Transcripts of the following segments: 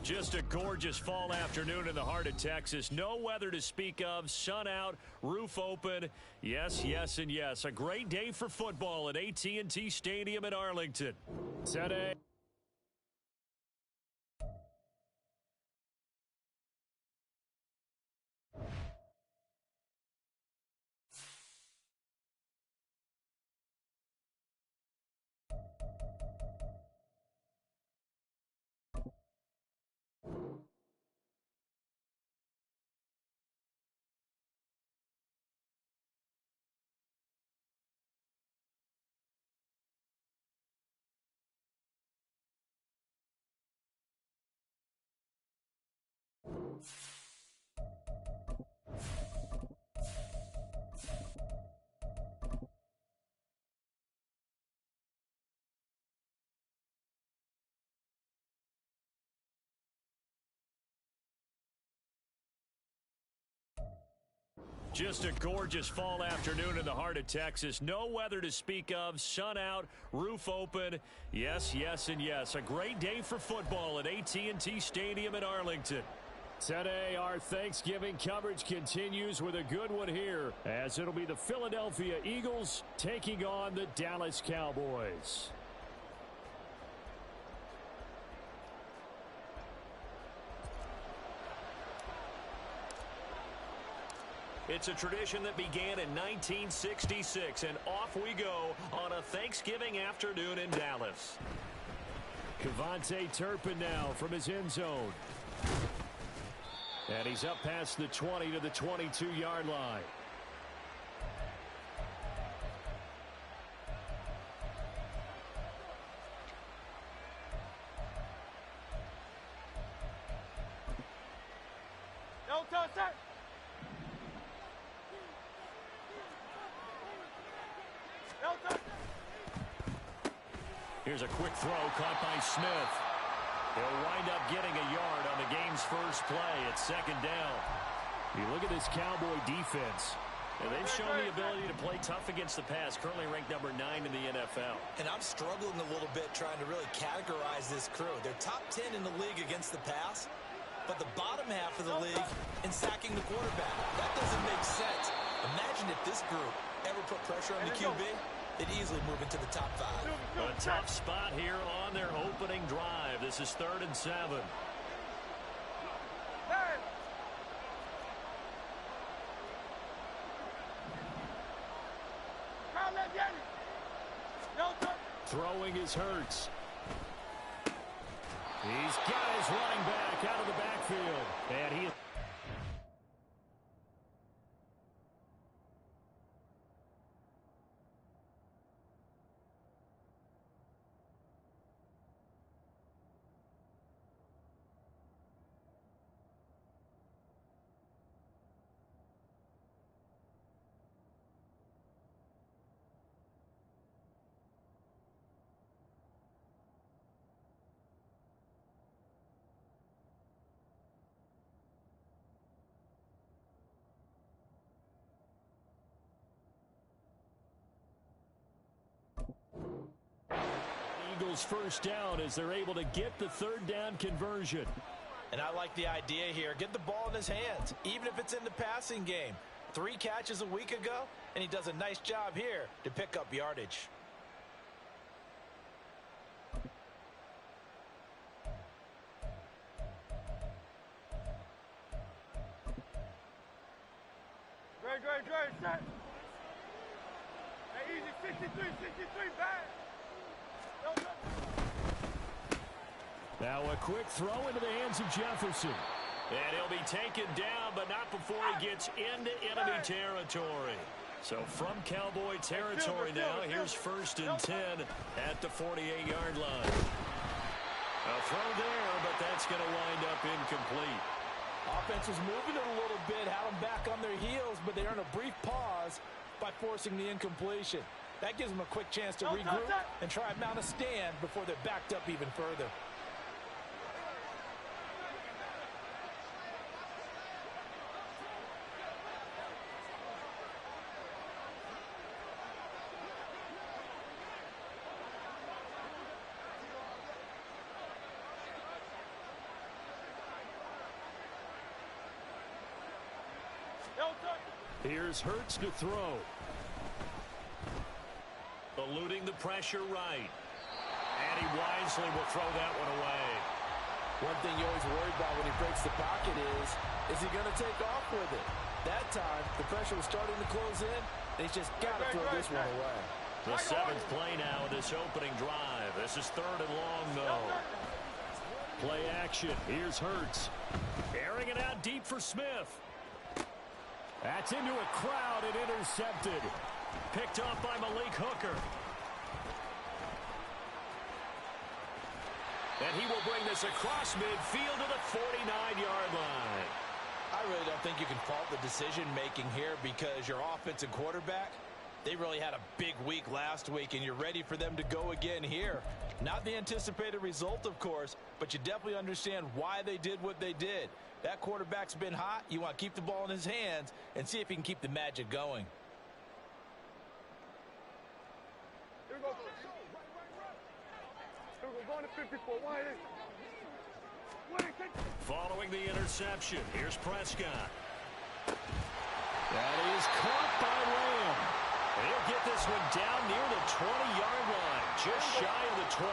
Just a gorgeous fall afternoon in the heart of Texas. No weather to speak of. Sun out, roof open. Yes, yes, and yes. A great day for football at AT&T Stadium in Arlington. Today. Just a gorgeous fall afternoon in the heart of Texas. No weather to speak of. Sun out, roof open. Yes, yes, and yes. A great day for football at AT&T Stadium in Arlington. Today, our Thanksgiving coverage continues with a good one here, as it'll be the Philadelphia Eagles taking on the Dallas Cowboys. It's a tradition that began in 1966, and off we go on a Thanksgiving afternoon in Dallas. KaVontae Turpin now from his end zone. And he's up past the 20 to the 22-yard line. Here's a quick throw caught by Smith. He'll wind up getting a yard on the game's first play. It's second down. You look at this Cowboy defense. And they've shown the ability to play tough against the pass, currently ranked number 9 in the NFL. And I'm struggling a little bit trying to really categorize this crew. They're top 10 in the league against the pass, but the bottom half of the league in sacking the quarterback. That doesn't make sense. Imagine if this group ever put pressure on the QB. They'd easily move into the top 5. A tough spot here on their opening drive. This is 3rd and 7. Throwing is Hurts. He's got his running back out of the backfield. And he... Eagles first down as they're able to get the 3rd down conversion. And I like the idea here. Get the ball in his hands, even if it's in the passing game. 3 catches a week ago, and he does a nice job here to pick up yardage. Great, set. Hey, easy, 63, back. Now a quick throw into the hands of Jefferson. And he'll be taken down, but not before he gets into enemy territory. So from Cowboy territory now, here's 1st and 10 at the 48-yard line. A throw there, but that's going to wind up incomplete. Offense was moving it a little bit, had them back on their heels, but they earn a brief pause by forcing the incompletion. That gives them a quick chance to regroup and try and mount a stand before they're backed up even further. Here's Hurts to throw. Eluding the pressure right. And he wisely will throw that one away. One thing you always worry about when he breaks the pocket is he going to take off with it? That time, the pressure was starting to close in, and he's just got to throw this one away. The seventh play now of this opening drive. This is 3rd and long, though. Play action. Here's Hurts. Airing it out deep for Smith. That's into a crowd and intercepted. Picked off by Malik Hooker. And he will bring this across midfield to the 49-yard line. I really don't think you can fault the decision-making here because your offensive quarterback, they really had a big week last week, and you're ready for them to go again here. Not the anticipated result, of course, but you definitely understand why they did what they did. That quarterback's been hot. You want to keep the ball in his hands and see if he can keep the magic going. Here we go. Here we go. Going to 54. Following the interception, here's Prescott. That is caught by Lamb. He'll get this one down near the 20-yard line, just shy of the 20.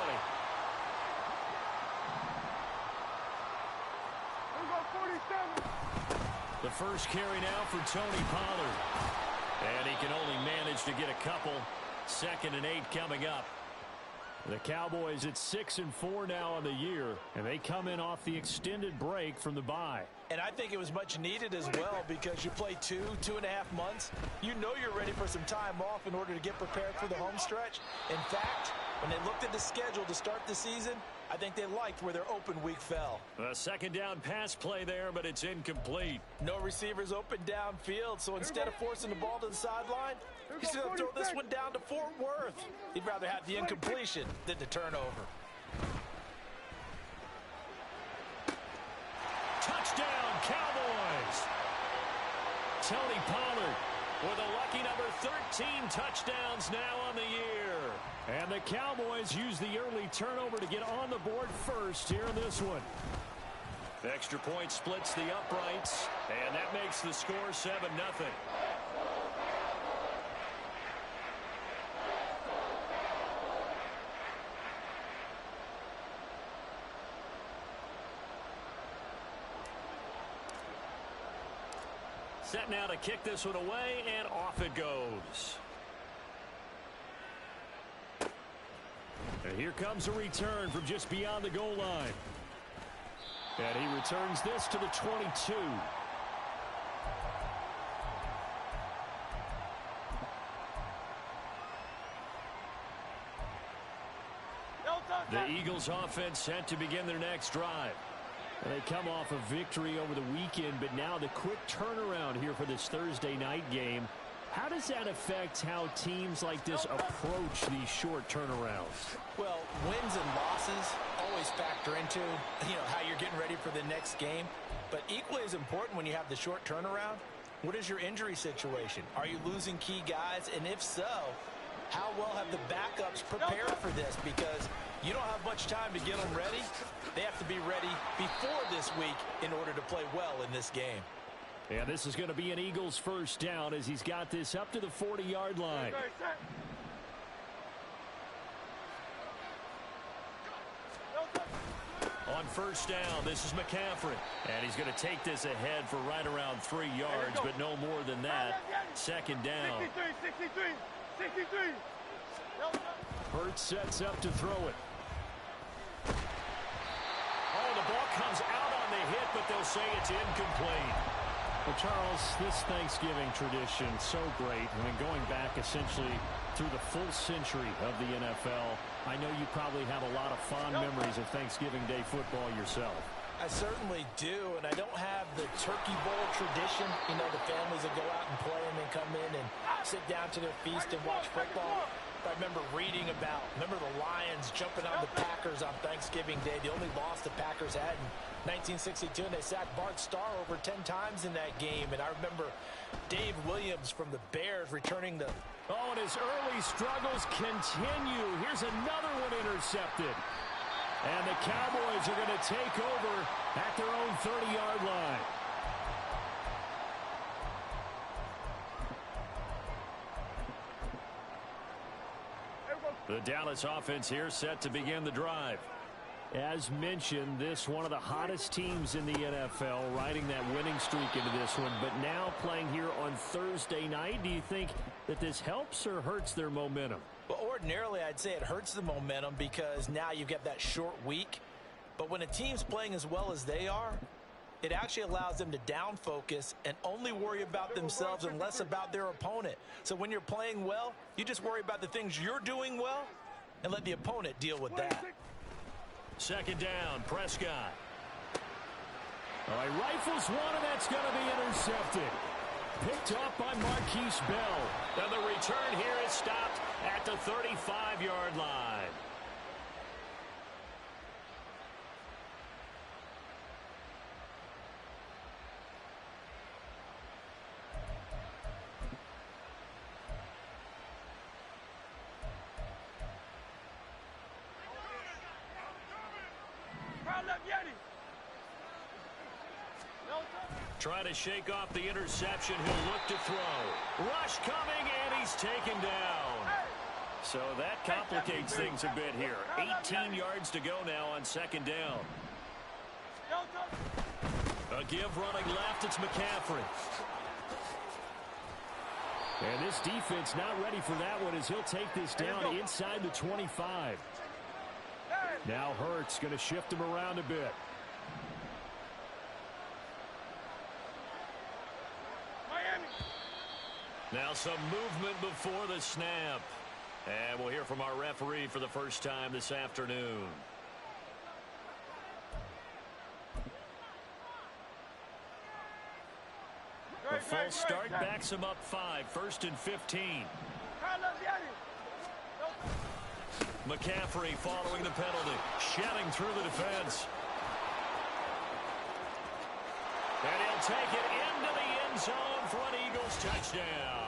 The first carry now for Tony Pollard. And he can only manage to get a couple. 2nd and 8 coming up. The Cowboys at 6-4 now on the year, and they come in off the extended break from the bye. And I think it was much needed as well because you play 2.5 months. You know you're ready for some time off in order to get prepared for the home stretch. In fact, when they looked at the schedule to start the season, I think they liked where their open week fell. A 2nd down pass play there, but it's incomplete. No receivers open downfield, so instead of forcing the ball to the sideline, he's going to throw this one down to Fort Worth. He'd rather have the incompletion than the turnover. Touchdown, Cowboys! Tony Pollard with a lucky number 13 touchdowns now on the year. And the Cowboys use the early turnover to get on the board first here in this one. The extra point splits the uprights, and that makes the score 7-0. Set now to kick this one away, and off it goes. And here comes a return from just beyond the goal line. And he returns this to the 22. The Eagles offense set to begin their next drive. And they come off a victory over the weekend, but now the quick turnaround here for this Thursday night game. How does that affect how teams like this approach these short turnarounds? Well, wins and losses always factor into, how you're getting ready for the next game. But equally as important when you have the short turnaround, what is your injury situation? Are you losing key guys? And if so, how well have the backups prepared for this? Because you don't have much time to get them ready. They have to be ready before this week in order to play well in this game. Yeah, this is going to be an Eagles first down as he's got this up to the 40-yard line. On first down, this is McCaffrey. And he's going to take this ahead for right around 3 yards, but no more than that. 2nd down. 63. Hurts sets up to throw it. Oh, the ball comes out on the hit, but they'll say it's incomplete. Well, Charles, this Thanksgiving tradition, so great. I mean, going back essentially through the full century of the NFL, I know you probably have a lot of fond memories of Thanksgiving Day football yourself. I certainly do, and I don't have the Turkey Bowl tradition. The families that go out and play and then come in and sit down to their feast and watch football. I remember reading about, the Lions jumping on the Packers on Thanksgiving Day. The only loss the Packers had in 1962, and they sacked Bart Starr over 10 times in that game. And I remember Dave Williams from the Bears returning the... Oh, and his early struggles continue. Here's another one intercepted. And the Cowboys are going to take over at their own 30-yard line. The Dallas offense here set to begin the drive. As mentioned, this one of the hottest teams in the NFL, riding that winning streak into this one, but now playing here on Thursday night. Do you think that this helps or hurts their momentum? Well, ordinarily, I'd say it hurts the momentum because now you get that short week. But when a team's playing as well as they are, it actually allows them to down focus and only worry about themselves and less about their opponent. So when you're playing well, you just worry about the things you're doing well and let the opponent deal with that. Second down, Prescott. All right, rifles one, and that's going to be intercepted. Picked off by Marquise Bell. And the return here is stopped at the 35-yard line. Trying to shake off the interception. He'll look to throw. Rush coming, and he's taken down. So that complicates things a bit here. 18 yards to go now on second down. A give running left. It's McCaffrey. And this defense not ready for that one as he'll take this down inside the 25. Now Hurts going to shift him around a bit. Now some movement before the snap. And we'll hear from our referee for the first time this afternoon. The full start backs him up 5, 1st and 15. McCaffrey following the penalty, shedding through the defense. And he'll take it into the end zone for an Eagles touchdown.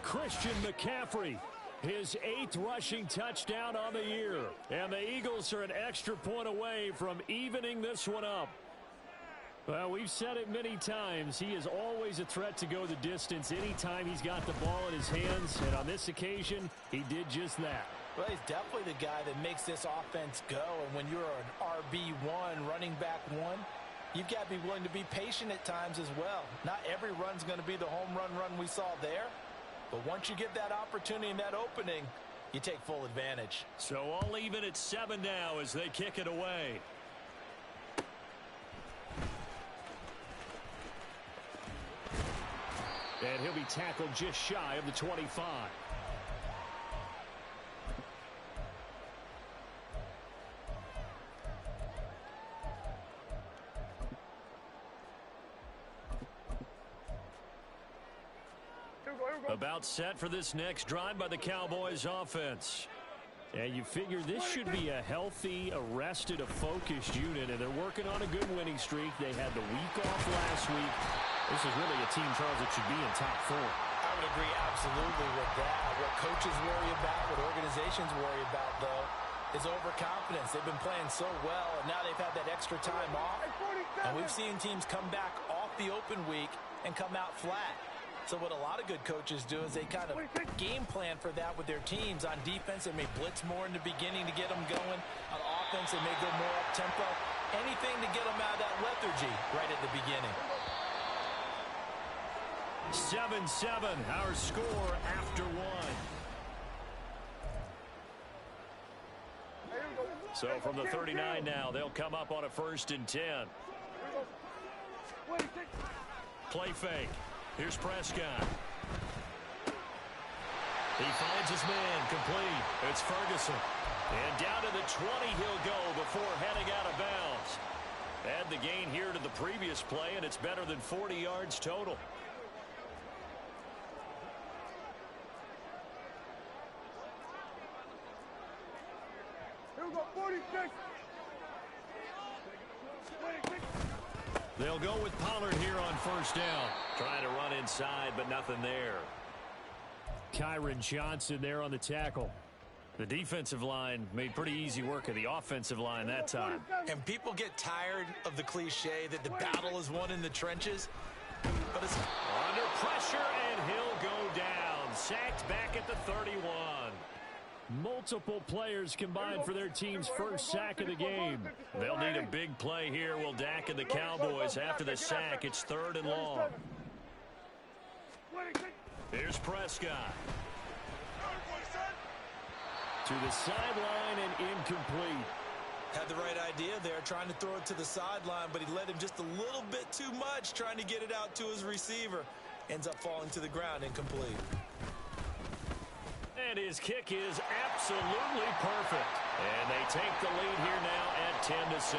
Christian McCaffrey, his 8th rushing touchdown on the year. And the Eagles are an extra point away from evening this one up. Well, we've said it many times. He is always a threat to go the distance anytime he's got the ball in his hands. And on this occasion, he did just that. Well, he's definitely the guy that makes this offense go. And when you're an RB1, running back one, you've got to be willing to be patient at times as well. Not every run's going to be the home run we saw there. But once you get that opportunity and that opening, you take full advantage. So all even at 7 now as they kick it away. And he'll be tackled just shy of the 25. About set for this next drive by the Cowboys offense. And you figure this should be a healthy, arrested, a focused unit, and they're working on a good winning streak. They had the week off last week. This is really a team, Charles, that should be in top 4. I would agree absolutely with that. What coaches worry about, what organizations worry about, though, is overconfidence. They've been playing so well, and now they've had that extra time off. And we've seen teams come back off the open week and come out flat. So what a lot of good coaches do is they kind of game plan for that with their teams. On defense, they may blitz more in the beginning to get them going. On offense, they may go more up-tempo. Anything to get them out of that lethargy right at the beginning. 7-7, our score after 1. So from the 39 now, they'll come up on a 1st and 10. Play fake. Here's Prescott. He finds his man complete. It's Ferguson. And down to the 20 he'll go before heading out of bounds. Add the gain here to the previous play, and it's better than 40 yards total. Here we go, 46. They'll go with Pollard here on 1st down. Trying to run inside, but nothing there. Kyron Johnson there on the tackle. The defensive line made pretty easy work of the offensive line that time. And people get tired of the cliche that the battle is won in the trenches. But it's under pressure, and he'll go down. Sacked back at the 31. Multiple players combined for their team's first sack of the game. They'll need a big play here. Will Dak and the Cowboys after the sack. It's 3rd and long. Here's Prescott. To the sideline and incomplete. Had the right idea there, trying to throw it to the sideline, but he led him just a little bit too much, trying to get it out to his receiver. Ends up falling to the ground, incomplete. And his kick is absolutely perfect. And they take the lead here now at 10-7.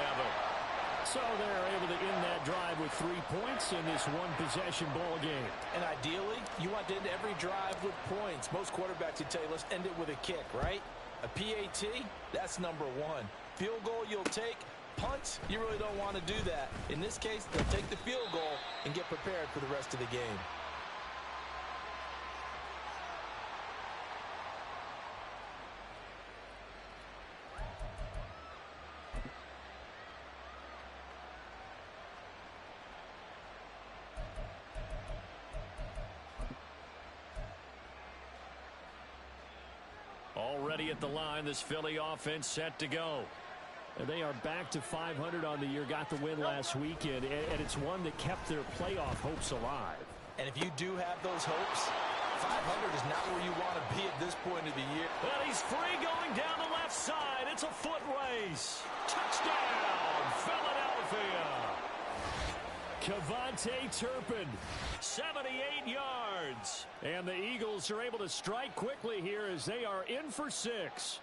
So they're able to end that drive with 3 points in this one-possession ball game. And ideally, you want to end every drive with points. Most quarterbacks would tell you, let's end it with a kick, right? A PAT, that's number 1. Field goal you'll take. Punts, you really don't want to do that. In this case, they'll take the field goal and get prepared for the rest of the game. Already at the line, this Philly offense set to go. They are back to 500 on the year, got the win last weekend, and it's one that kept their playoff hopes alive. And if you do have those hopes, 500 is not where you want to be at this point of the year. But he's free going down the left side. It's a foot race. Touchdown, Philadelphia. KaVontae Turpin, 78 yards. And the Eagles are able to strike quickly here as they are in for 6.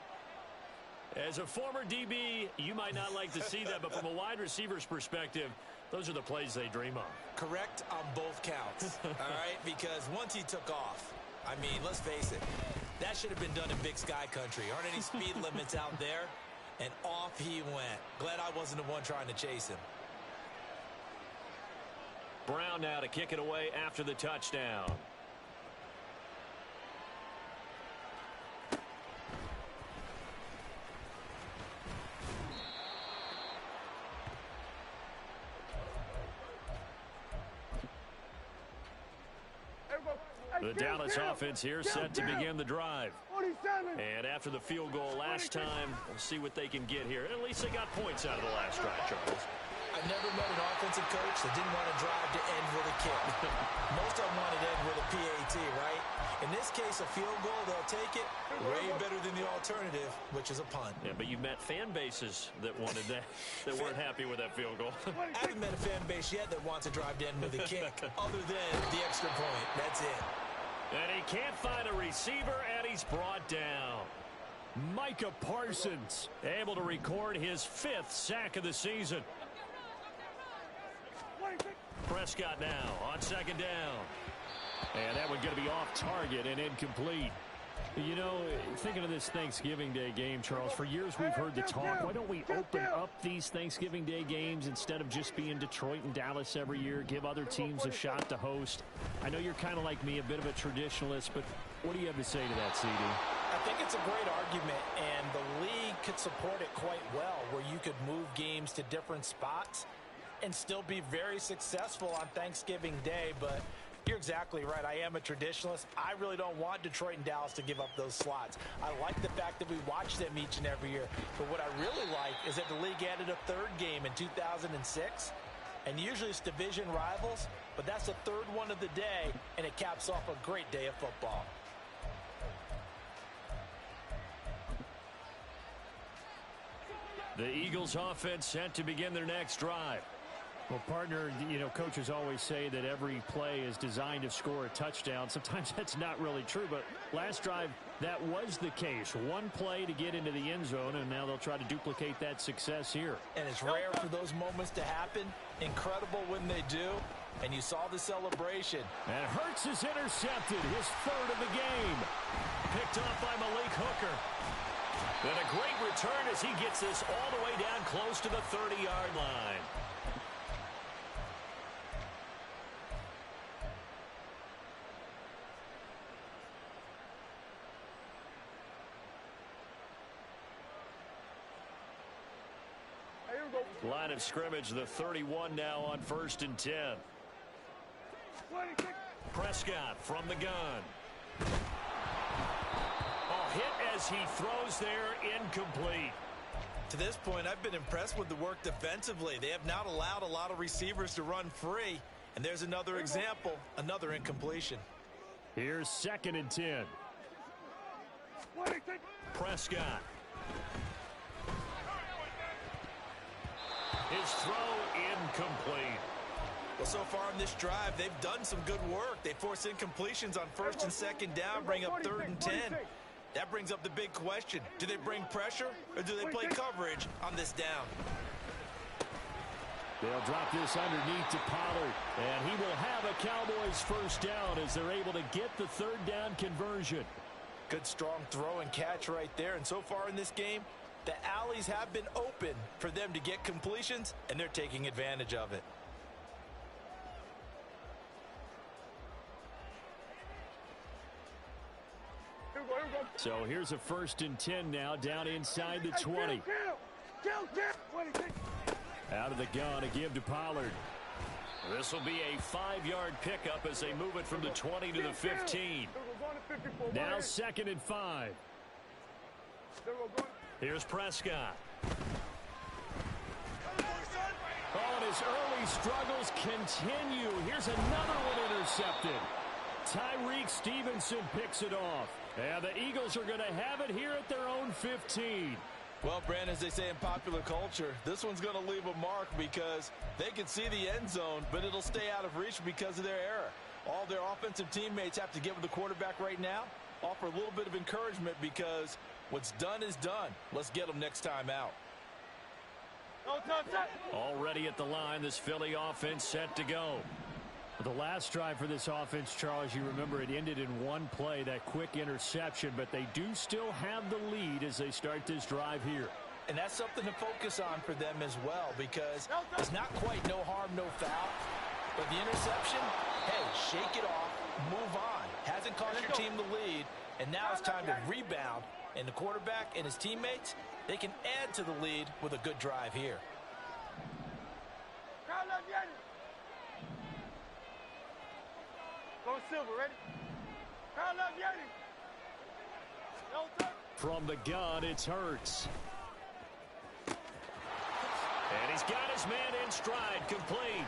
As a former DB, you might not like to see that, but from a wide receiver's perspective, those are the plays they dream of. Correct on both counts, all right? Because once he took off, I mean, let's face it, that should have been done in Big Sky Country. Aren't any speed limits out there? And off he went. Glad I wasn't the one trying to chase him. Brown now to kick it away after the touchdown. The Dallas offense here set to begin the drive. And after the field goal last time, we'll see what they can get here. At least they got points out of the last drive, Charles. I've never met an offensive coach that didn't want to drive to end with a kick. Most of them wanted to end with a PAT, right? In this case, a field goal, they'll take it way better than the alternative, which is a punt. Yeah, but you've met fan bases that wanted that, that weren't happy with that field goal. I haven't met a fan base yet that wants to drive to end with a kick, other than the extra point. That's it. And he can't find a receiver, and he's brought down. Micah Parsons able to record his 5th sack of the season. Prescott now on 2nd down. And that one's going to be off target and incomplete. You know, thinking of this Thanksgiving Day game, Charles, for years we've heard the talk, why don't we open up these Thanksgiving Day games instead of just being Detroit and Dallas every year, give other teams a shot to host? I know you're kind of like me, a bit of a traditionalist, but what do you have to say to that, CD? I think it's a great argument, and the league could support it quite well, where you could move games to different spots and still be very successful on Thanksgiving Day, but you're exactly right. I am a traditionalist. I really don't want Detroit and Dallas to give up those slots. I like the fact that we watch them each and every year. But what I really like is that the league added a 3rd game in 2006. And usually it's division rivals, but that's the 3rd one of the day, and it caps off a great day of football. The Eagles offense set to begin their next drive. Well, partner, you know, coaches always say that every play is designed to score a touchdown. Sometimes that's not really true, but last drive, that was the case. One play to get into the end zone, and now they'll try to duplicate that success here. And it's rare for those moments to happen. Incredible when they do. And you saw the celebration. And Hurts is intercepted, his 3rd of the game. Picked off by Malik Hooker. And a great return as he gets this all the way down close to the 30-yard line. Line of scrimmage, the 31 now on 1st and 10. Prescott from the gun. Oh, hit as he throws there, incomplete. To this point, I've been impressed with the work defensively. They have not allowed a lot of receivers to run free. And there's another example, another incompletion. Here's 2nd and 10. Prescott. His throw incomplete. Well, so far in this drive, they've done some good work. They force incompletions on 1st and 2nd down, bring up 3rd and 10. That brings up the big question. Do they bring pressure or do they play coverage on this down? They'll drop this underneath to Pollard, and he will have a Cowboys 1st down as they're able to get the 3rd down conversion. Good strong throw and catch right there. And so far in this game, the alleys have been open for them to get completions, and they're taking advantage of it. So here's a 1st and 10 now, down inside the 20. Out of the gun, a give to Pollard. This will be a 5-yard pickup as they move it from the 20 to the 15. Now 2nd and 5. Here's Prescott. Oh, and his early struggles continue. Here's another one intercepted. Tyreek Stevenson picks it off. And the Eagles are going to have it here at their own 15. Well, Brandon, as they say in popular culture, this one's going to leave a mark because they can see the end zone, but it'll stay out of reach because of their error. All their offensive teammates have to give the quarterback right now, offer a little bit of encouragement because what's done is done. Let's get them next time out. Already at the line, this Philly offense set to go. The last drive for this offense, Charles, you remember it ended in one play, that quick interception, but they do still have the lead as they start this drive here. And that's something to focus on for them as well because it's not quite no harm, no foul. But the interception, hey, shake it off, move on. Hasn't cost your team the lead, and now it's time to rebound. And the quarterback and his teammates, they can add to the lead with a good drive here. Go Silver, ready? Crowd left, Yeti. From the gun, it's Hurts. And he's got his man in stride, complete.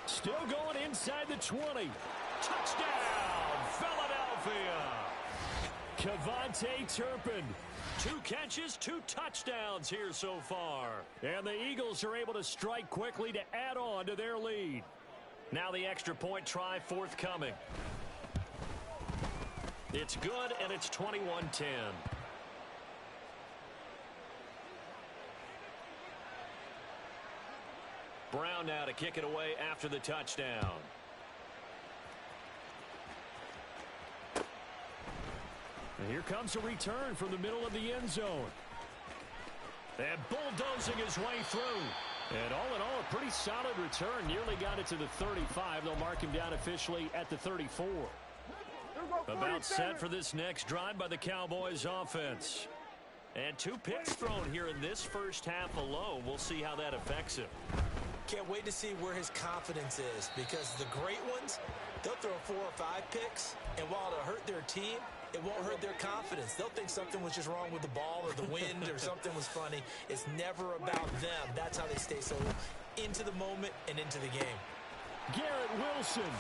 Still going inside the 20. Touchdown, Philadelphia. Kevontae Turpin. 2 catches, 2 touchdowns here so far. And the Eagles are able to strike quickly to add on to their lead. Now the extra point try forthcoming. It's good, and it's 21-10. Brown now to kick it away after the touchdown. And here comes a return from the middle of the end zone. And bulldozing his way through. And all in all, a pretty solid return. Nearly got it to the 35. They'll mark him down officially at the 34. About set for this next drive by the Cowboys offense. And 2 picks thrown here in this first half alone. We'll see how that affects him. Can't wait to see where his confidence is because the great ones, they'll throw 4 or 5 picks, and while it'll hurt their team, it won't hurt their confidence. They'll think something was just wrong with the ball or the wind or something was funny. It's never about them. That's how they stay so into the moment and into the game. Garrett Wilson.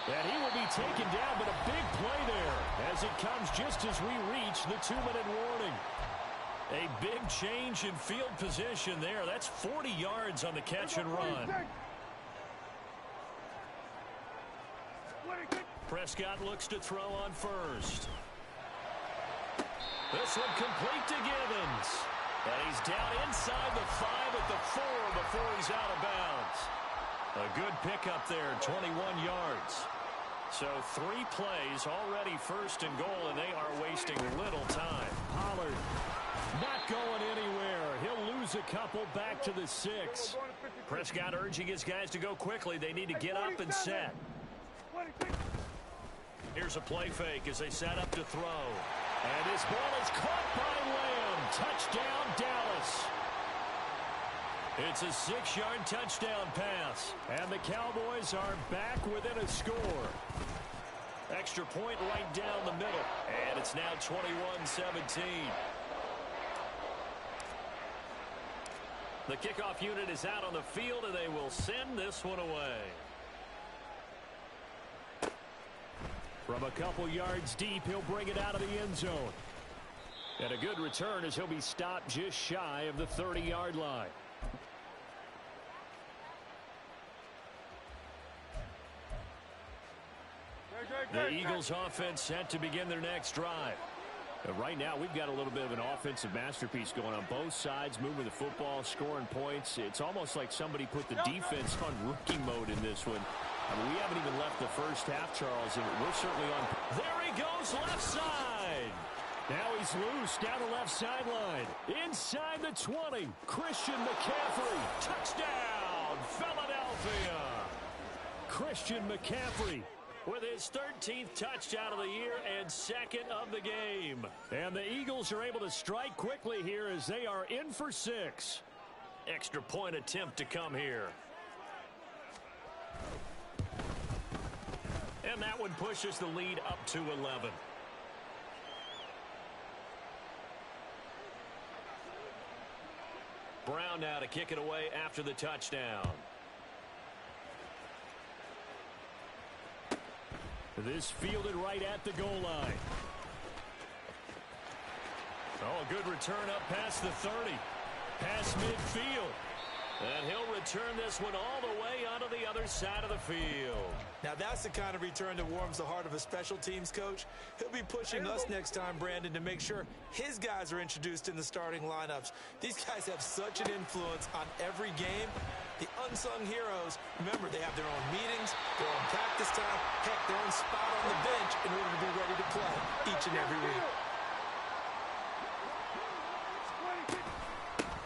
And he will be taken down, but a big play there as it comes just as we reach the 2-minute warning. A big change in field position there. That's 40 yards on the catch and run. Prescott looks to throw on first. This one complete to Givens. And he's down inside the 5 at the 4 before he's out of bounds. A good pickup there, 21 yards. So 3 plays already first and goal, and they are wasting little time. Pollard not going anywhere. He'll lose a couple back to the 6. Prescott urging his guys to go quickly. They need to get up and set. Here's a play fake as they set up to throw. And this ball is caught by Lamb. Touchdown, Dallas. It's a 6-yard touchdown pass. And the Cowboys are back within a score. Extra point right down the middle. And it's now 21-17. The kickoff unit is out on the field, and they will send this one away. From a couple yards deep, he'll bring it out of the end zone. And a good return as he'll be stopped just shy of the 30-yard line. The Eagles offense set to begin their next drive. Right now, we've got a little bit of an offensive masterpiece going on both sides, moving the football, scoring points. It's almost like somebody put the defense on rookie mode in this one. I mean, we haven't even left the first half, Charles, and we're certainly on. There he goes, left side. Now he's loose down the left sideline. Inside the 20, Christian McCaffrey. Touchdown, Philadelphia. Christian McCaffrey with his 13th touchdown of the year and second of the game. And the Eagles are able to strike quickly here as they are in for 6. Extra point attempt to come here. And that one pushes the lead up to 11. Brown now to kick it away after the touchdown. This fielded right at the goal line. Oh, a good return up past the 30. Past midfield. And he'll return this one all the way onto the other side of the field. Now that's the kind of return that warms the heart of a special teams coach. He'll be pushing us next time, Brandon, to make sure his guys are introduced in the starting lineups. These guys have such an influence on every game. The unsung heroes, remember, they have their own meetings, their own practice time, heck, their own spot on the bench in order to be ready to play each and every week.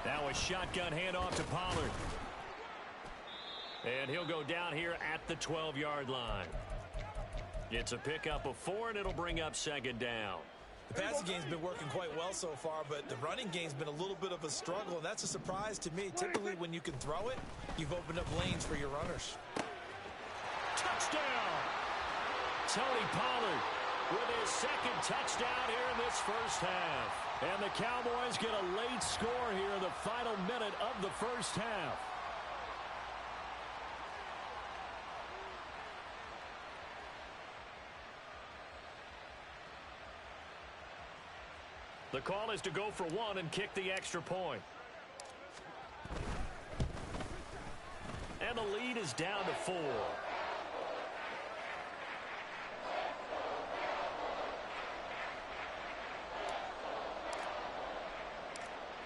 Now a shotgun handoff to Pollard. And he'll go down here at the 12-yard line. It's a pickup of 4, and it'll bring up second down. The passing game's been working quite well so far, but the running game's been a little bit of a struggle, and that's a surprise to me. Typically, when you can throw it, you've opened up lanes for your runners. Touchdown! Tony Pollard with his second touchdown here in this first half. And the Cowboys get a late score here in the final minute of the first half. The call is to go for 1 and kick the extra point. And the lead is down to 4.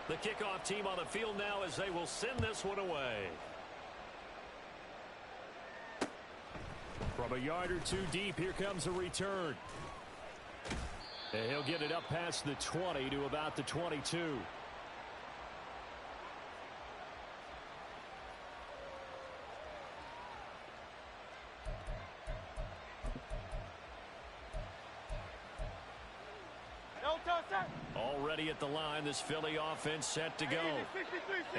The kickoff team on the field now as they will send this one away. From a yard or 2 deep, here comes a return. And he'll get it up past the 20 to about the 22. Already at the line, this Philly offense set to go.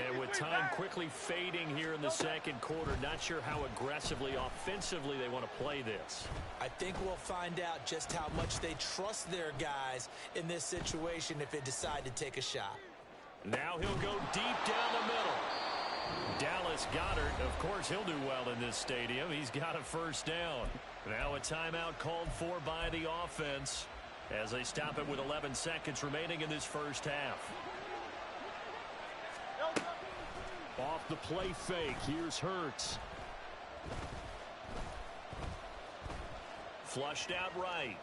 And with time quickly fading here in the second quarter, not sure how aggressively, offensively they want to play this. I think we'll find out just how much they trust their guys in this situation if they decide to take a shot. Now he'll go deep down the middle. Dallas Goedert, of course, he'll do well in this stadium. He's got a first down. Now a timeout called for by the offense as they stop it with 11 seconds remaining in this first half. Off the play fake, here's Hurts. Flushed out right.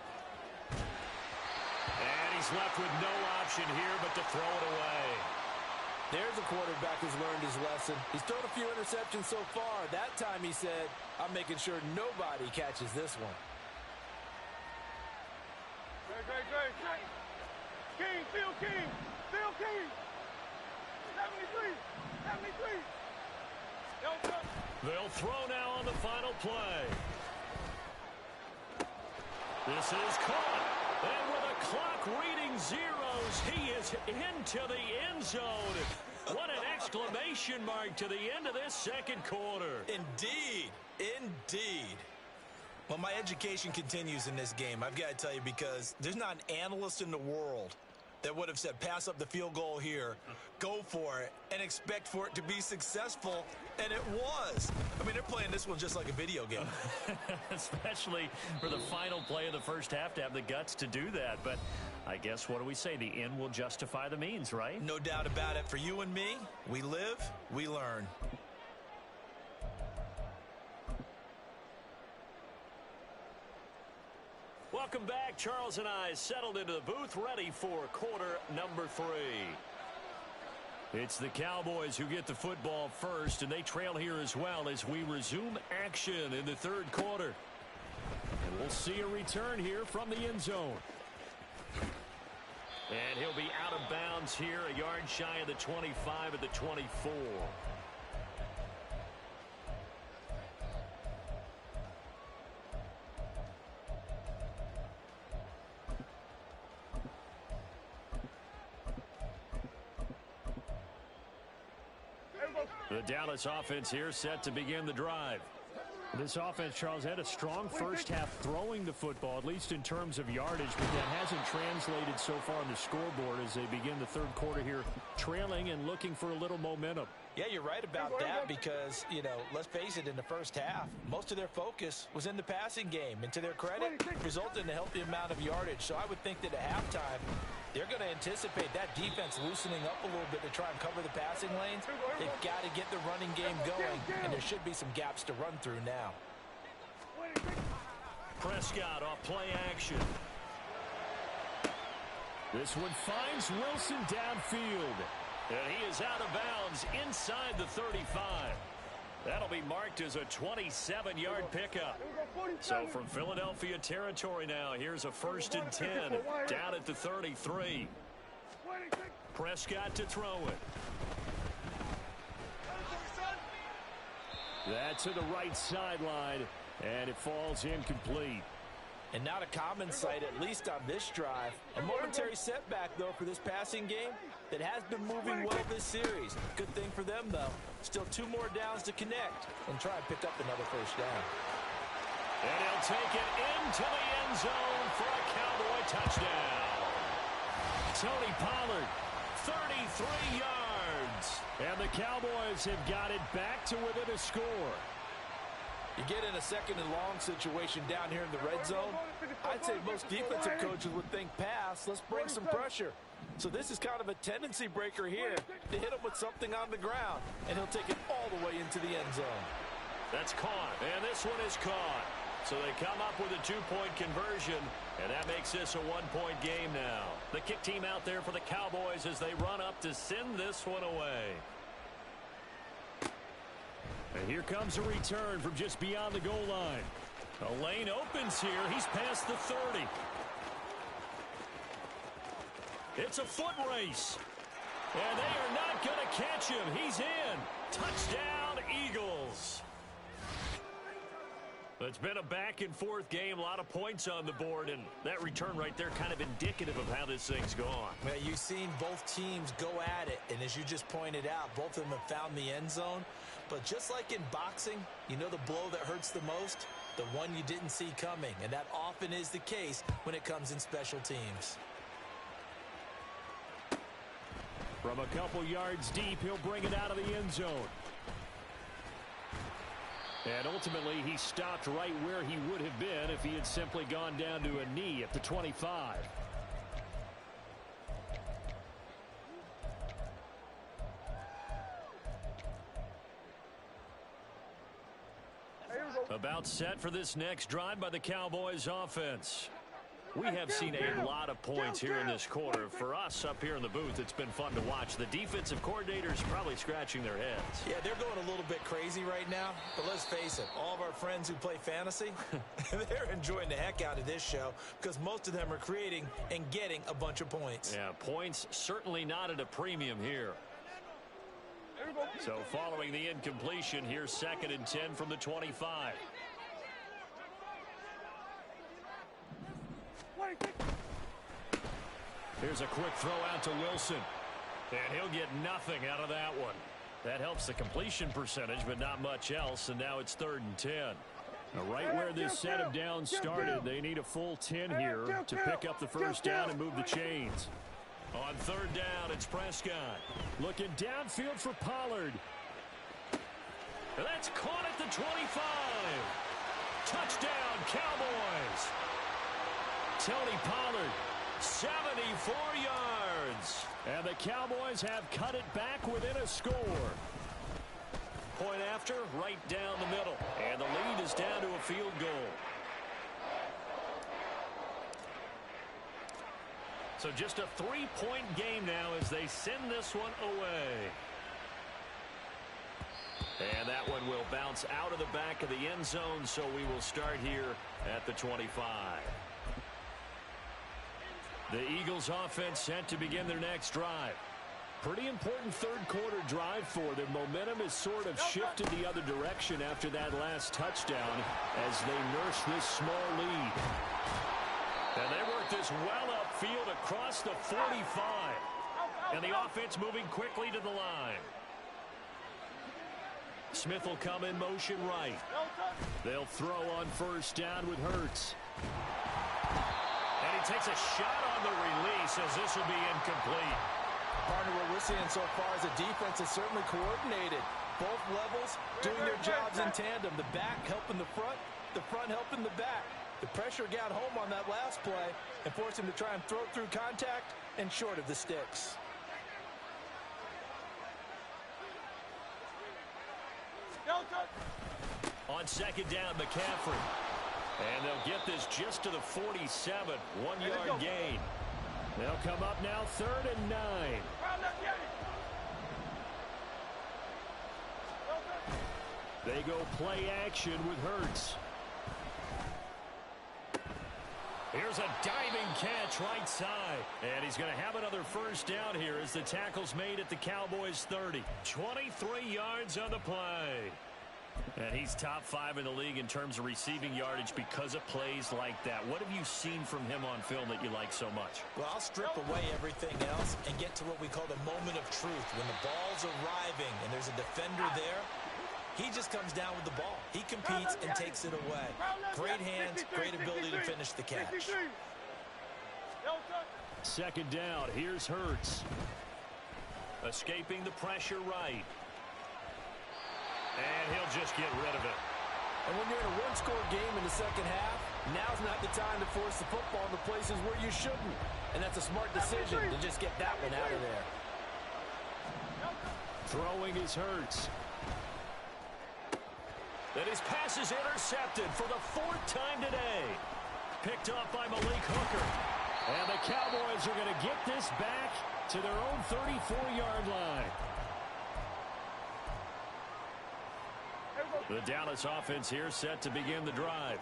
And he's left with no option here but to throw it away. There's a quarterback who's learned his lesson. He's thrown a few interceptions so far. That time he said, I'm making sure nobody catches this one. Great. King, Phil King. 73. They'll throw now on the final play. This is caught. And with a clock reading zeros, he is into the end zone. What an exclamation mark to the end of this second quarter. Indeed. Well, my education continues in this game, I've got to tell you, because there's not an analyst in the world that would have said pass up the field goal here, go for it, and expect for it to be successful, and it was. I mean, they're playing this one just like a video game. Especially for the final play of the first half to have the guts to do that. But I guess, what do we say? The end will justify the means, right? No doubt about it. For you and me, we live, we learn. Welcome back. Charles and I settled into the booth, ready for quarter number 3. It's the Cowboys who get the football first, and they trail here as well as we resume action in the third quarter. And we'll see a return here from the end zone. And he'll be out of bounds here, a yard shy of the 25 at the 24. The Dallas offense here set to begin the drive. This offense, Charles, had a strong first half throwing the football, at least in terms of yardage, but that hasn't translated so far on the scoreboard as they begin the third quarter here, trailing and looking for a little momentum. Yeah, you're right about that because, you know, let's face it, in the first half, most of their focus was in the passing game. And to their credit, resulted in a healthy amount of yardage. So I would think that at halftime, they're going to anticipate that defense loosening up a little bit to try and cover the passing lanes. They've got to get the running game going, and there should be some gaps to run through now. Prescott off play action. This one finds Wilson downfield. And he is out of bounds inside the 35. That'll be marked as a 27-yard pickup. So from Philadelphia territory now, here's a 1st and 10 down at the 33. Prescott to throw it. That's to the right sideline, and it falls incomplete. And not a common sight, at least on this drive. A momentary setback, though, for this passing game that has been moving well this series. Good thing for them, though. Still 2 more downs to connect and try and pick up another first down. And he'll take it into the end zone for a Cowboy touchdown. Tony Pollard, 33 yards. And the Cowboys have got it back to within a score. You get in a 2nd and long situation down here in the red zone, I'd say most defensive coaches would think pass, let's bring some pressure. So this is kind of a tendency breaker here to hit him with something on the ground, and he'll take it all the way into the end zone. That's caught, and this one is caught. So they come up with a 2-point conversion, and that makes this a 1-point game now. The kick team out there for the Cowboys as they run up to send this one away. And here comes a return from just beyond the goal line. A lane opens here. He's past the 30. It's a foot race. And they are not going to catch him. He's in. Touchdown, Eagles. It's been a back-and-forth game, a lot of points on the board, and that return right there kind of indicative of how this thing's gone. Well, you've seen both teams go at it, and as you just pointed out, both of them have found the end zone. But just like in boxing, you know the blow that hurts the most? The one you didn't see coming, and that often is the case when it comes in special teams. From a couple yards deep, he'll bring it out of the end zone. And ultimately, he stopped right where he would have been if he had simply gone down to a knee at the 25. About set for this next drive by the Cowboys offense. We have seen a lot of points here in this quarter. For us up here in the booth, it's been fun to watch. The defensive coordinators probably scratching their heads. Yeah, they're going a little bit crazy right now. But let's face it, all of our friends who play fantasy, they're enjoying the heck out of this show because most of them are creating and getting a bunch of points. Yeah, points certainly not at a premium here. So following the incompletion, here's 2nd and 10 from the 25. Here's a quick throw out to Wilson. And he'll get nothing out of that one. That helps the completion percentage, but not much else. And now it's 3rd and 10. Right where this set of downs started, they need a full 10 here to pick up the first down and move the chains. On third down, it's Prescott. Looking downfield for Pollard. That's caught at the 25. Touchdown, Cowboys. Tony Pollard, 74 yards. And the Cowboys have cut it back within a score. Point after, right down the middle. And the lead is down to a field goal. So just a 3-point game now as they send this one away. And that one will bounce out of the back of the end zone, so we will start here at the 25. The Eagles offense set to begin their next drive. Pretty important third quarter drive for them. Momentum has sort of shifted the other direction after that last touchdown as they nurse this small lead. And they work this well upfield across the 45. And the offense moving quickly to the line. Smith will come in motion right. They'll throw on first down with Hurts. And he takes a shot on the release as this will be incomplete. Partner, what we're seeing so far is a defense is certainly coordinated. Both levels doing their jobs in tandem. The back helping the front helping the back. The pressure got home on that last play and forced him to try and throw through contact and short of the sticks. On second down, McCaffrey. And they'll get this just to the 47. 1-yard gain. They'll come up now 3rd and 9. They go play action with Hurts. Here's a diving catch right side. And he's going to have another first down here as the tackle's made at the Cowboys' 30. 23 yards on the play. And he's top 5 in the league in terms of receiving yardage because of plays like that. What have you seen from him on film that you like so much? Well, I'll strip away everything else and get to what we call the moment of truth. When the ball's arriving and there's a defender there, he just comes down with the ball. He competes and takes it away. Great hands, great ability to finish the catch. Second down, here's Hurts. Escaping the pressure right. And he'll just get rid of it. And when you're in a one-score game in the second half, now's not the time to force the football in the places where you shouldn't. And that's a smart decision to just get that one out of there. Throwing is Hurts. And his pass is intercepted for the 4th time today. Picked off by Malik Hooker. And the Cowboys are going to get this back to their own 34-yard line. The Dallas offense here set to begin the drive.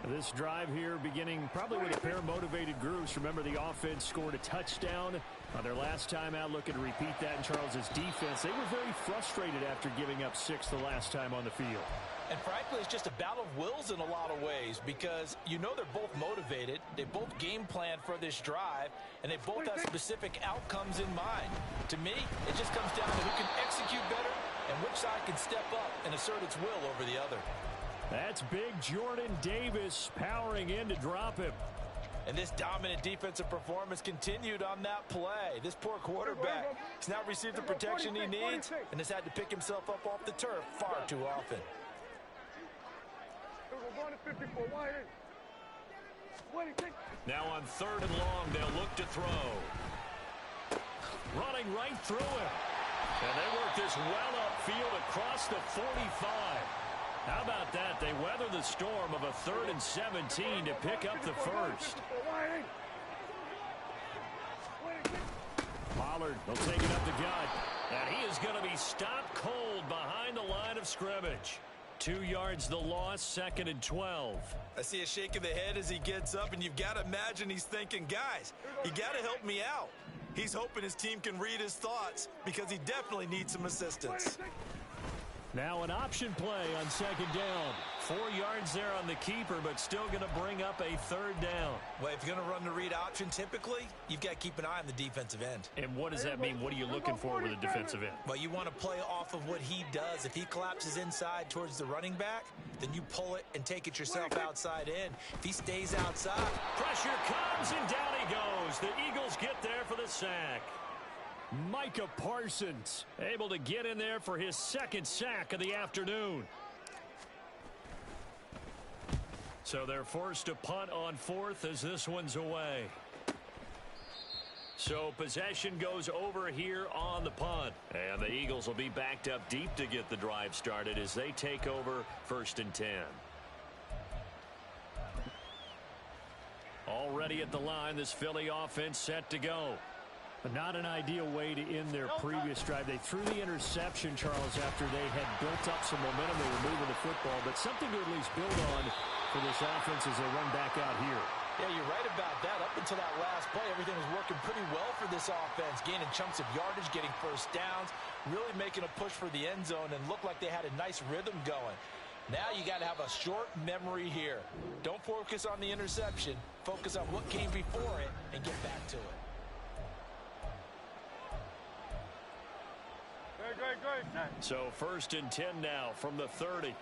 This drive here beginning probably with a pair of motivated groups. Remember, the offense scored a touchdown on their last time out. Looking to repeat that in Charles's defense. They were very frustrated after giving up 6 the last time on the field. And frankly, it's just a battle of wills in a lot of ways because you know they're both motivated. They both game planned for this drive, and they both have specific outcomes in mind. To me, it just comes down to who can execute better and which side can step up and assert its will over the other. That's big Jordan Davis powering in to drop him. And this dominant defensive performance continued on that play. This poor quarterback has now received the protection he needs and has had to pick himself up off the turf far too often. Now on 3rd and long, they'll look to throw. Running right through him. And they work this well upfield across the 45. How about that? They weather the storm of a 3rd and 17 to pick up the first. Pollard will take it up the gut. And he is going to be stopped cold behind the line of scrimmage. 2 yards the loss, 2nd and 12. I see a shake of the head as he gets up, and you've got to imagine he's thinking, guys, you got to help me out. He's hoping his team can read his thoughts because he definitely needs some assistance. Now an option play on second down. 4 yards there on the keeper, but still going to bring up a third down. Well, if you're going to run the read option, typically, you've got to keep an eye on the defensive end. And what does that mean? What are you looking for with a defensive end? Well, you want to play off of what he does. If he collapses inside towards the running back, then you pull it and take it yourself outside in. If he stays outside. Pressure comes, and down he goes. The Eagles get there for the sack. Micah Parsons able to get in there for his second sack of the afternoon. So they're forced to punt on fourth as this one's away. So possession goes over here on the punt. And the Eagles will be backed up deep to get the drive started as they take over 1st and 10. Already at the line, this Philly offense set to go. But not an ideal way to end their previous drive. They threw the interception, Charles, after they had built up some momentum. They were moving the football, but something to at least build on for this offense as they run back out here. Yeah, you're right about that. Up until that last play, everything was working pretty well for this offense, gaining chunks of yardage, getting first downs, really making a push for the end zone, and looked like they had a nice rhythm going. Now you got to have a short memory here. Don't focus on the interception. Focus on what came before it and get back to it. So 1st and 10 now from the 30.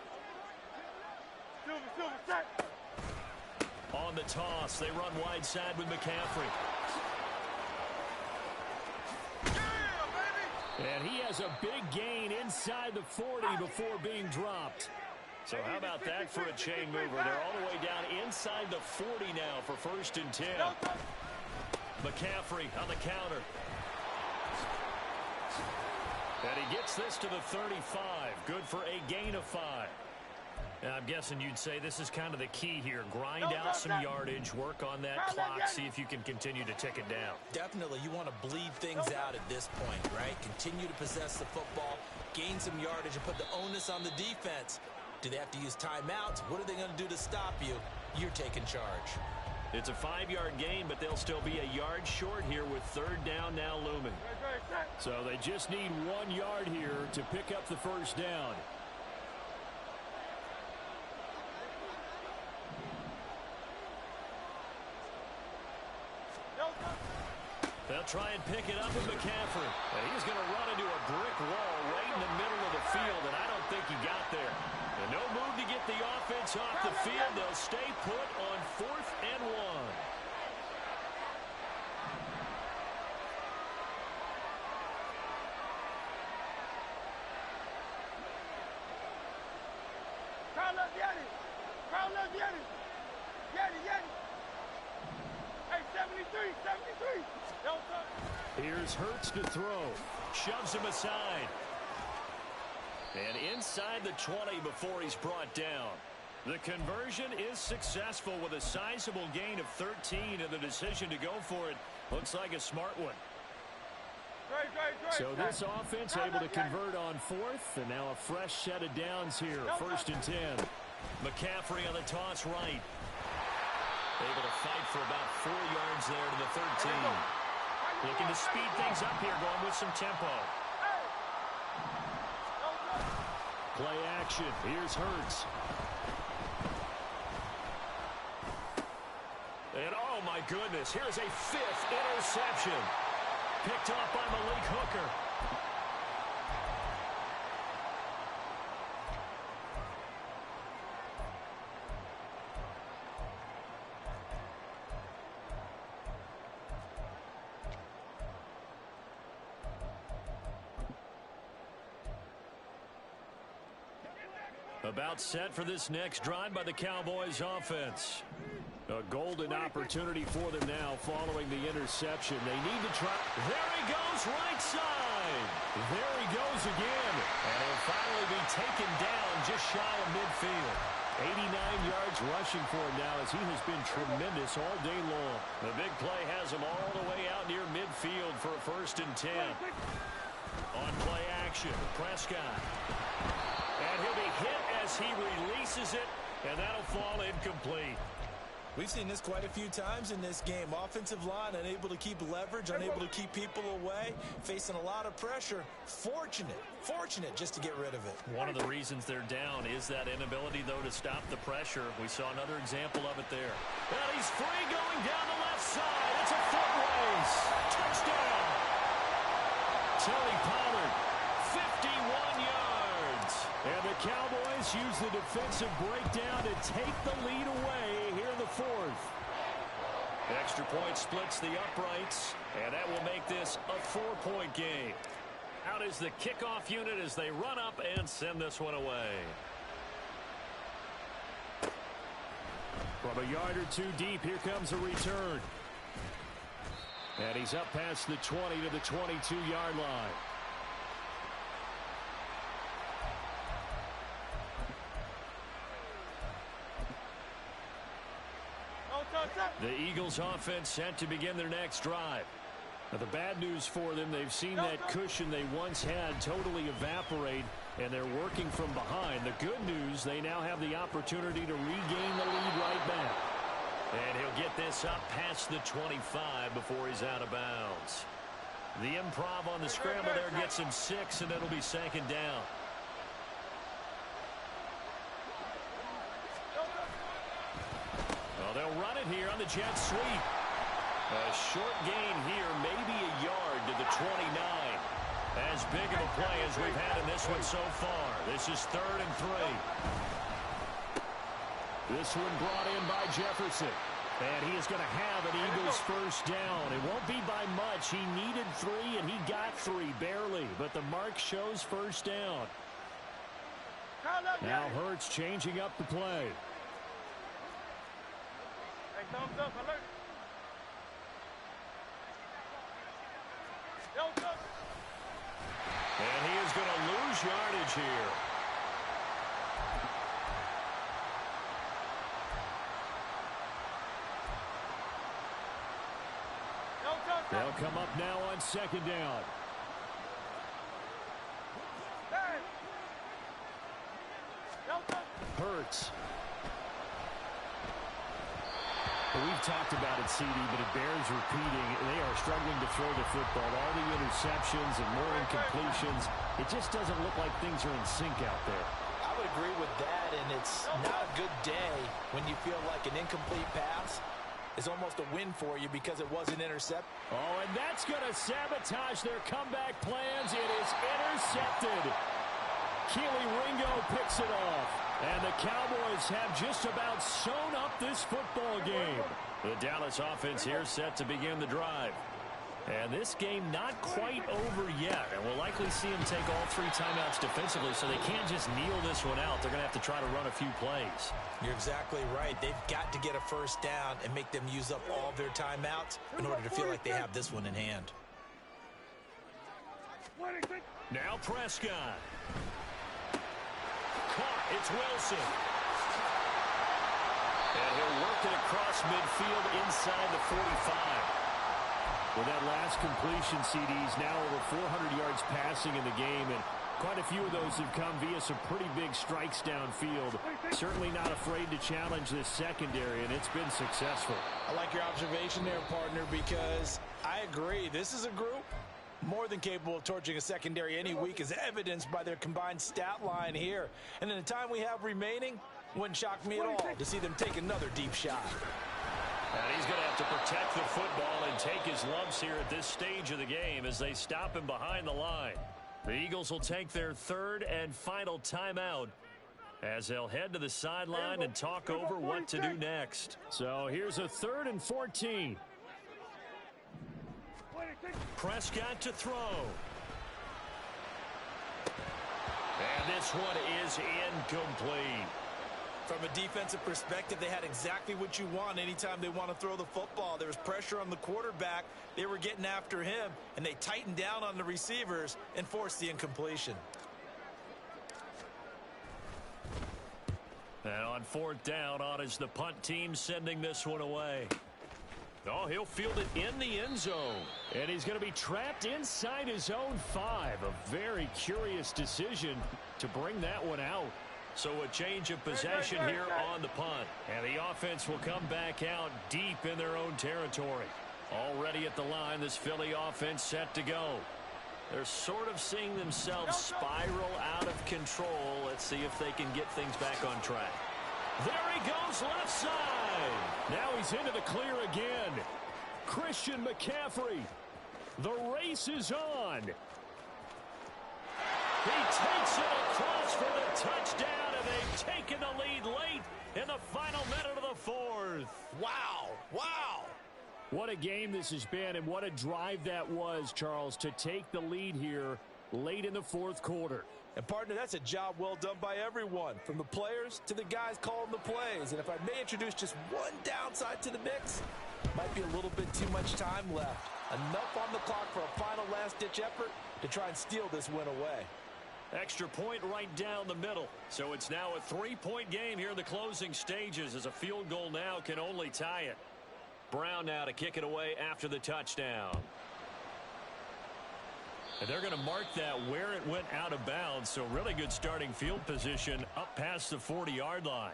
On the toss, they run wide side with McCaffrey. And he has a big gain inside the 40 before being dropped. So how about that for a chain mover? They're all the way down inside the 40 now for 1st and 10. McCaffrey on the counter. And he gets this to the 35. Good for a gain of 5. And I'm guessing you'd say this is kind of the key here. Grind out some yardage, work on that clock, see if you can continue to tick it down. Definitely, you want to bleed things out at this point, right? Continue to possess the football, gain some yardage, and put the onus on the defense. Do they have to use timeouts? What are they going to do to stop you? You're taking charge. It's a 5-yard gain, but they'll still be a yard short here with 3rd down now looming. So they just need 1 yard here to pick up the first down. They'll try and pick it up with McCaffrey. And he's going to run into a brick wall right in the middle of the field, and I don't think he got there. And no move to get the offense off the field. They'll stay put on 4th and 1. Here's Hurts to throw. Shoves him aside. And inside the 20 before he's brought down. The conversion is successful with a sizable gain of 13, and the decision to go for it looks like a smart one. So this offense able to convert on 4th, and now a fresh set of downs here. 1st and 10. McCaffrey on the toss right. Able to fight for about 4 yards there to the 13. Looking to speed things up here, going with some tempo. Play action. Here's Hurts. And oh my goodness, here's a 5th interception. Picked off by Malik Hooker. About set for this next drive by the Cowboys offense. A golden opportunity for them now following the interception. They need to try. There he goes, right side. There he goes again. And he'll finally be taken down just shy of midfield. 89 yards rushing for him now as he has been tremendous all day long. The big play has him all the way out near midfield for a 1st and 10. On play action, Prescott. And he'll be hit as he releases it, and that'll fall incomplete. We've seen this quite a few times in this game. Offensive line unable to keep leverage, unable to keep people away, facing a lot of pressure. Fortunate just to get rid of it. One of the reasons they're down is that inability, though, to stop the pressure. We saw another example of it there. And he's free going down the left side. It's a foot race. Touchdown. Tony Pollard, 51 yards. And the Cowboys use the defensive breakdown to take the lead away here in the fourth. Extra point splits the uprights, and that will make this a 4-point game. Out is the kickoff unit as they run up and send this one away. From a yard or two deep, here comes a return. And he's up past the 20 to the 22-yard line. The Eagles offense set to begin their next drive. Now, the bad news for them, they've seen that cushion they once had totally evaporate, and they're working from behind. The good news, they now have the opportunity to regain the lead right back. And he'll get this up past the 25 before he's out of bounds. The improv on the scramble there gets him 6, and it'll be second down. Well, they'll run it here on the jet sweep. A short gain here, maybe a yard to the 29. As big of a play as we've had in this one so far. This is 3rd and 3. This one brought in by Jefferson. And he is going to have an Eagles first down. It won't be by much. He needed 3, and he got 3, barely. But the mark shows first down. Now Hurts changing up the play. Hey, thumbs up, alert. And he is going to lose yardage here. They'll come up now on second down. Hurts. Well, we've talked about it, CD, but it bears repeating. They are struggling to throw the football. All the interceptions and more incompletions. It just doesn't look like things are in sync out there. I would agree with that, and it's not a good day when you feel like an incomplete pass is almost a win for you because it wasn't intercepted. Oh, and that's going to sabotage their comeback plans. It is intercepted. Keely Ringo picks it off. And the Cowboys have just about sewn up this football game. The Dallas offense here set to begin the drive. And this game not quite over yet. And we'll likely see them take all 3 timeouts defensively, so they can't just kneel this one out. They're going to have to try to run a few plays. You're exactly right. They've got to get a first down and make them use up all their timeouts in order to feel like they have this one in hand. Now Prescott. Caught. It's Wilson. And he'll work it across midfield inside the 45. With that last completion, CDs now over 400 yards passing in the game, and quite a few of those have come via some pretty big strikes downfield. Certainly not afraid to challenge this secondary, and it's been successful. I like your observation there, partner, because I agree. This is a group more than capable of torching a secondary any week, as evidenced by their combined stat line here. And in the time we have remaining, wouldn't shock me at all to see them take another deep shot. And he's going to have to protect the football and take his lumps here at this stage of the game as they stop him behind the line. The Eagles will take their 3rd and final timeout as they'll head to the sideline and talk over what to do next. So here's a 3rd and 14. Prescott to throw. And this one is incomplete. From a defensive perspective, they had exactly what you want anytime they want to throw the football. There was pressure on the quarterback. They were getting after him, and they tightened down on the receivers and forced the incompletion. And on 4th down, on is the punt team sending this one away. Oh, he'll field it in the end zone. And he's going to be trapped inside his own 5. A very curious decision to bring that one out. So a change of possession here on the punt. And the offense will come back out deep in their own territory. Already at the line, this Philly offense set to go. They're sort of seeing themselves spiral out of control. Let's see if they can get things back on track. There he goes left side. Now he's into the clear again. Christian McCaffrey. The race is on. He takes it across for the touchdown, and they've taken the lead late in the final minute of the fourth. Wow. Wow. What a game this has been, and what a drive that was, Charles, to take the lead here late in the fourth quarter. And, partner, that's a job well done by everyone, from the players to the guys calling the plays. And if I may introduce just one downside to the mix, might be a little bit too much time left. Enough on the clock for a final last-ditch effort to try and steal this win away. Extra point right down the middle. So it's now a 3-point game here in the closing stages, as a field goal now can only tie it. Brown now to kick it away after the touchdown. And they're going to mark that where it went out of bounds. So really good starting field position up past the 40-yard line.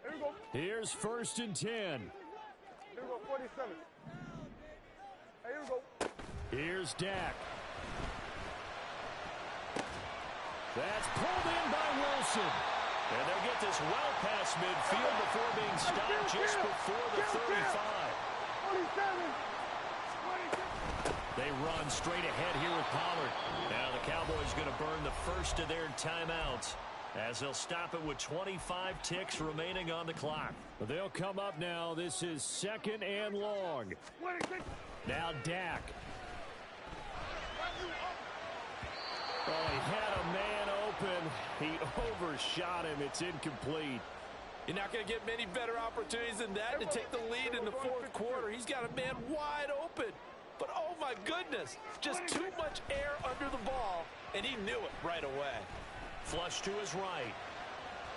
Here we go. Here's 1st and 10. Here we go, 47. Hey, here we go. Here's Dak. That's pulled in by Wilson. And they'll get this well past midfield before being stopped just before the 35. 47. They run straight ahead here with Pollard. Now the Cowboys going to burn the first of their timeouts, as they'll stop it with 25 ticks remaining on the clock. They'll come up now. This is 2nd and long. 26. Now Dak. Oh, he had a man open. He overshot him. It's incomplete. You're not going to get many better opportunities than that to take the lead in the fourth quarter. He's got a man wide open. But, oh, my goodness, just too much air under the ball, and he knew it right away. Flush to his right.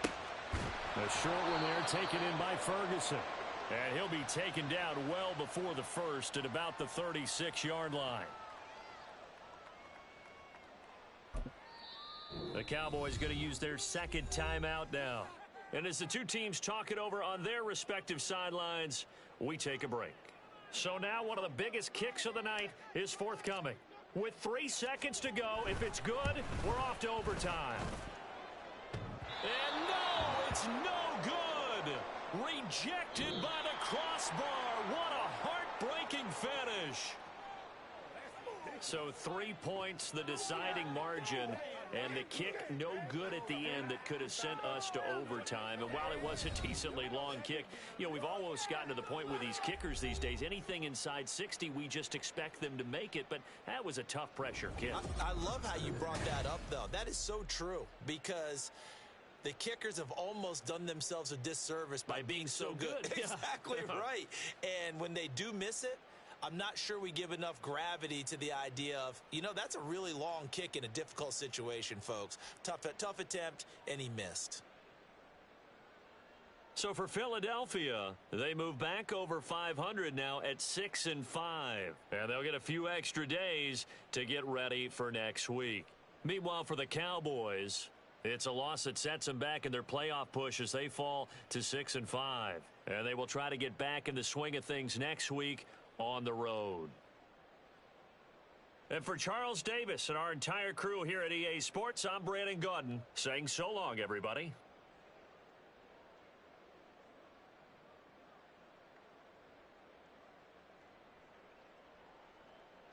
The short one there taken in by Ferguson. And he'll be taken down well before the first at about the 36-yard line. The Cowboys going to use their second timeout now. And as the two teams talk it over on their respective sidelines, we take a break. So now one of the biggest kicks of the night is forthcoming. With 3 seconds to go, if it's good, we're off to overtime. And no, it's no good. Rejected by the crossbar. What a heartbreaking finish. So 3 points, the deciding margin, and the kick no good at the end that could have sent us to overtime. And while it was a decently long kick, you know, we've almost gotten to the point with these kickers these days, anything inside 60, we just expect them to make it. But that was a tough pressure kick. I love how you brought that up, though. That is so true, because the kickers have almost done themselves a disservice by being so good. Exactly right. And when they do miss it, I'm not sure we give enough gravity to the idea of, you know, that's a really long kick in a difficult situation, folks. Tough attempt, and he missed. So for Philadelphia, they move back over 500 now at 6-5. And they'll get a few extra days to get ready for next week. Meanwhile, for the Cowboys, it's a loss that sets them back in their playoff push as they fall to 6-5. And they will try to get back in the swing of things next week on the road. And for Charles Davis and our entire crew here at EA Sports, I'm Brandon Gaudin saying so long, everybody.